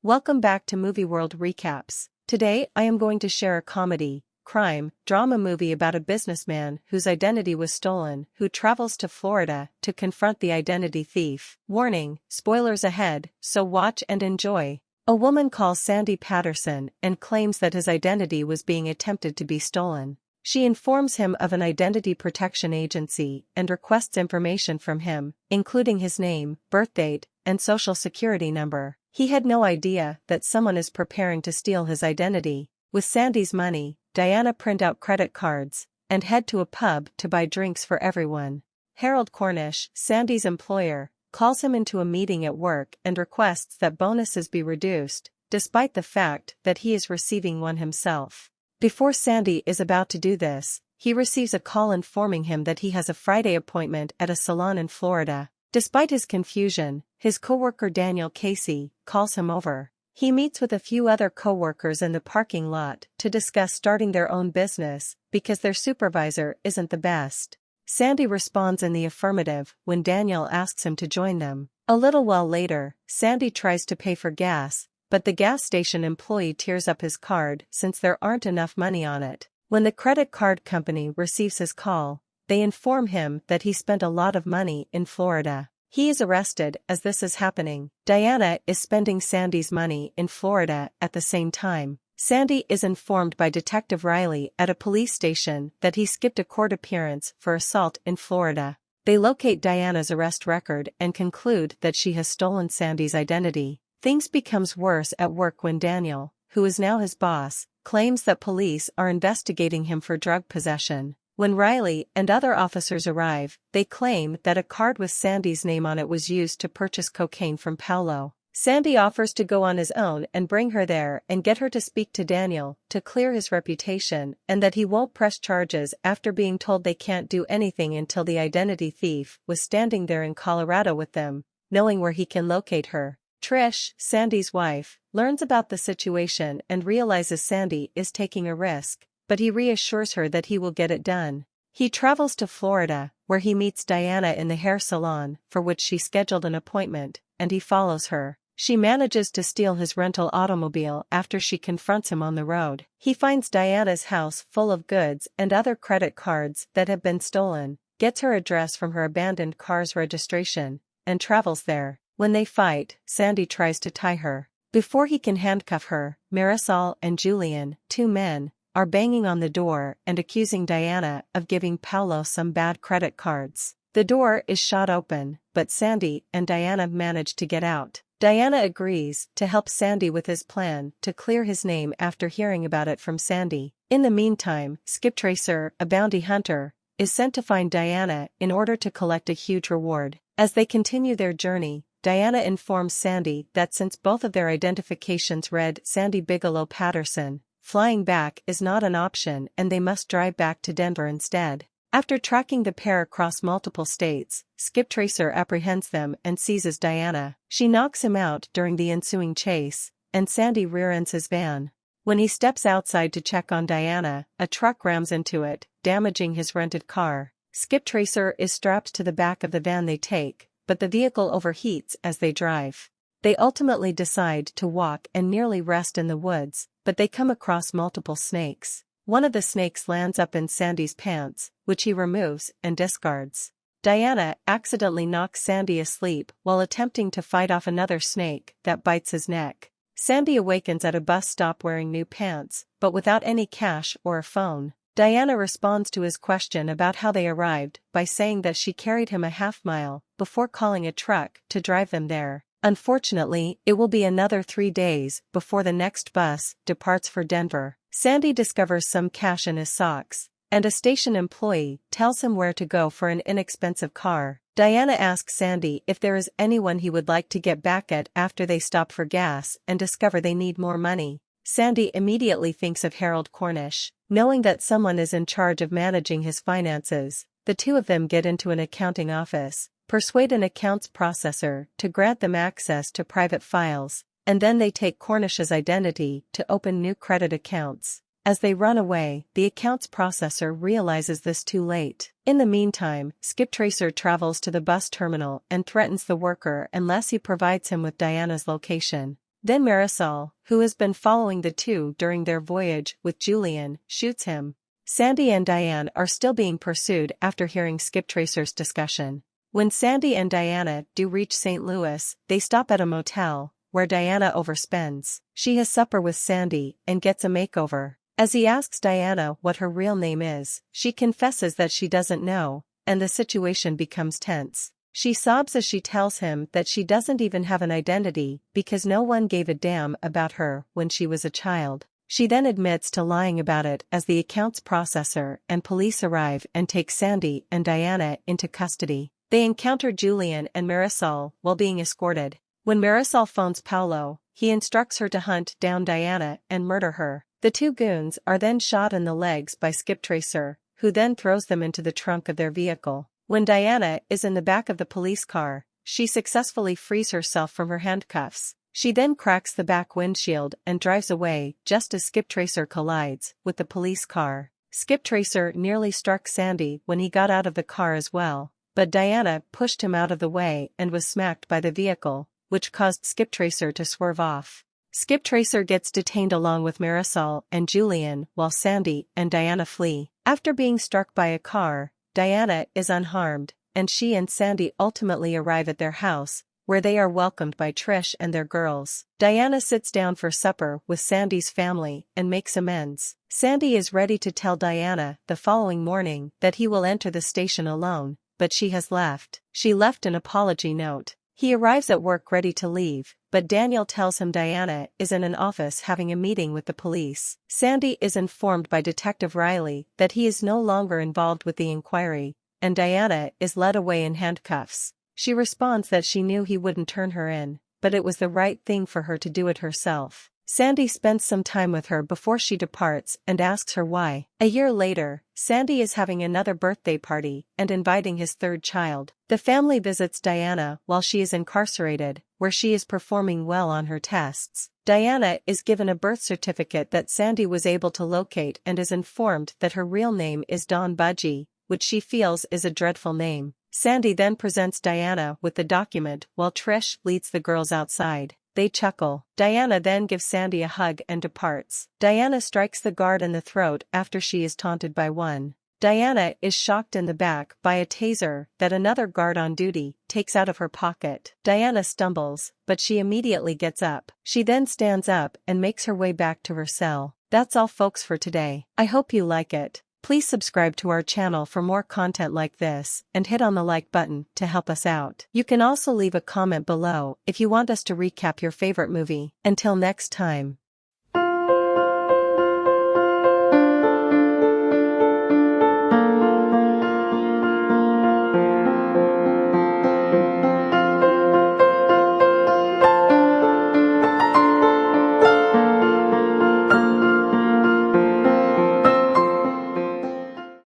Welcome back to Movieworld Recaps. Today I am going to share a comedy, crime, drama movie about a businessman whose identity was stolen who travels to Florida to confront the identity thief. Warning, spoilers ahead, so watch and enjoy. A woman calls Sandy Patterson and claims that his identity was being attempted to be stolen. She informs him of an identity protection agency and requests information from him, including his name, birthdate, and social security number. He had no idea that someone is preparing to steal his identity. With Sandy's money, Diana print out credit cards and head to a pub to buy drinks for everyone. Harold Cornish, Sandy's employer, calls him into a meeting at work and requests that bonuses be reduced, despite the fact that he is receiving one himself. Before Sandy is about to do this, he receives a call informing him that he has a Friday appointment at a salon in Florida. Despite his confusion, his coworker Daniel Casey calls him over. He meets with a few other coworkers in the parking lot to discuss starting their own business because their supervisor isn't the best. Sandy responds in the affirmative when Daniel asks him to join them. A little while later, Sandy tries to pay for gas, but the gas station employee tears up his card since there aren't enough money on it. When the credit card company receives his call, they inform him that he spent a lot of money in Florida. He is arrested as this is happening. Diana is spending Sandy's money in Florida at the same time. Sandy is informed by Detective Riley at a police station that he skipped a court appearance for assault in Florida. They locate Diana's arrest record and conclude that she has stolen Sandy's identity. Things becomes worse at work when Daniel, who is now his boss, claims that police are investigating him for drug possession. When Riley and other officers arrive, they claim that a card with Sandy's name on it was used to purchase cocaine from Paolo. Sandy offers to go on his own and bring her there and get her to speak to Daniel to clear his reputation and that he won't press charges after being told they can't do anything until the identity thief was standing there in Colorado with them, knowing where he can locate her. Trish, Sandy's wife, learns about the situation and realizes Sandy is taking a risk, but he reassures her that he will get it done. He travels to Florida, where he meets Diana in the hair salon for which she scheduled an appointment, and he follows her. She manages to steal his rental automobile after she confronts him on the road. He finds Diana's house full of goods and other credit cards that have been stolen, gets her address from her abandoned car's registration, and travels there. When they fight, Sandy tries to tie her. Before he can handcuff her, Marisol and Julian, two men, are banging on the door and accusing Diana of giving Paolo some bad credit cards. The door is shot open, but Sandy and Diana manage to get out. Diana agrees to help Sandy with his plan to clear his name after hearing about it from Sandy. In the meantime, Skip Tracer, a bounty hunter, is sent to find Diana in order to collect a huge reward. As they continue their journey, Diana informs Sandy that since both of their identifications read Sandy Bigelow Patterson, flying back is not an option and they must drive back to Denver instead. After tracking the pair across multiple states, Skip Tracer apprehends them and seizes Diana. She knocks him out during the ensuing chase, and Sandy rear-ends his van. When he steps outside to check on Diana, a truck rams into it, damaging his rented car. Skip Tracer is strapped to the back of the van they take, but the vehicle overheats as they drive. They ultimately decide to walk and nearly rest in the woods, but they come across multiple snakes. One of the snakes lands up in Sandy's pants, which he removes and discards. Diana accidentally knocks Sandy asleep while attempting to fight off another snake that bites his neck. Sandy awakens at a bus stop wearing new pants, but without any cash or a phone. Diana responds to his question about how they arrived by saying that she carried him a half-mile before calling a truck to drive them there. Unfortunately, it will be another 3 days before the next bus departs for Denver. Sandy discovers some cash in his socks, and a station employee tells him where to go for an inexpensive car. Diana asks Sandy if there is anyone he would like to get back at after they stop for gas and discover they need more money. Sandy immediately thinks of Harold Cornish. Knowing that someone is in charge of managing his finances, the two of them get into an accounting office, persuade an accounts processor to grant them access to private files, and then they take Cornish's identity to open new credit accounts. As they run away, the accounts processor realizes this too late. In the meantime, Skip Tracer travels to the bus terminal and threatens the worker unless he provides him with Diana's location. Then Marisol, who has been following the two during their voyage with Julian, shoots him. Sandy and Diane are still being pursued after hearing Skip Tracer's discussion. When Sandy and Diana do reach St. Louis, they stop at a motel, where Diana overspends. She has supper with Sandy and gets a makeover. As he asks Diana what her real name is, she confesses that she doesn't know, and the situation becomes tense. She sobs as she tells him that she doesn't even have an identity because no one gave a damn about her when she was a child. She then admits to lying about it as the accounts processor and police arrive and take Sandy and Diana into custody. They encounter Julian and Marisol while being escorted. When Marisol phones Paulo, he instructs her to hunt down Diana and murder her. The two goons are then shot in the legs by Skip Tracer, who then throws them into the trunk of their vehicle. When Diana is in the back of the police car, she successfully frees herself from her handcuffs. She then cracks the back windshield and drives away just as Skip Tracer collides with the police car. Skip Tracer nearly struck Sandy when he got out of the car as well, but Diana pushed him out of the way and was smacked by the vehicle, which caused Skip Tracer to swerve off. Skip Tracer gets detained along with Marisol and Julian while Sandy and Diana flee. After being struck by a car, Diana is unharmed, and she and Sandy ultimately arrive at their house, where they are welcomed by Trish and their girls. Diana sits down for supper with Sandy's family and makes amends. Sandy is ready to tell Diana the following morning that he will enter the station alone, but she has left. She left an apology note. He arrives at work ready to leave, but Daniel tells him Diana is in an office having a meeting with the police. Sandy is informed by Detective Riley that he is no longer involved with the inquiry, and Diana is led away in handcuffs. She responds that she knew he wouldn't turn her in, but it was the right thing for her to do it herself. Sandy spends some time with her before she departs and asks her why. A year later, Sandy is having another birthday party and inviting his third child. The family visits Diana while she is incarcerated, where she is performing well on her tests. Diana is given a birth certificate that Sandy was able to locate and is informed that her real name is Dawn Budgie, which she feels is a dreadful name. Sandy then presents Diana with the document while Trish leads the girls outside. They chuckle. Diana then gives Sandy a hug and departs. Diana strikes the guard in the throat after she is taunted by one. Diana is shocked in the back by a taser that another guard on duty takes out of her pocket. Diana stumbles, but she immediately gets up. She then stands up and makes her way back to her cell. That's all folks for today. I hope you like it. Please subscribe to our channel for more content like this and hit on the like button to help us out. You can also leave a comment below if you want us to recap your favorite movie. Until next time.